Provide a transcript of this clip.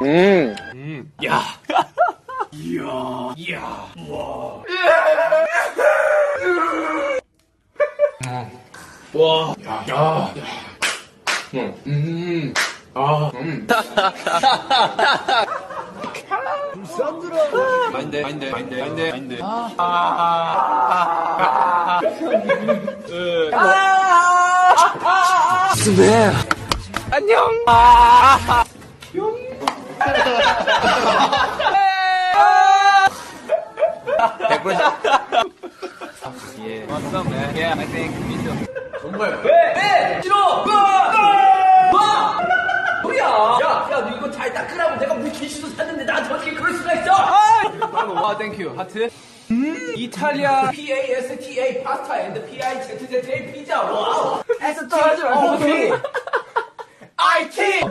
야. 이야. 이야. 와. 와. 야. 야. 아. 불쌍들어. 마인드. 스네. 안녕. Yeah. What's up, man? Yeah, I think me too. 정말. 왜? 싫어. 와! 뭐야? 야, 너 이거 잘 닦으라고 내가 물티슈도 샀는데 나한테 어떻게 그럴 수가 있어? 와, 땡큐. 하트. 이탈리아 PASTA 파스타 앤드 PIZZA 피자. 와우. 에스 또 하지 말고. IT.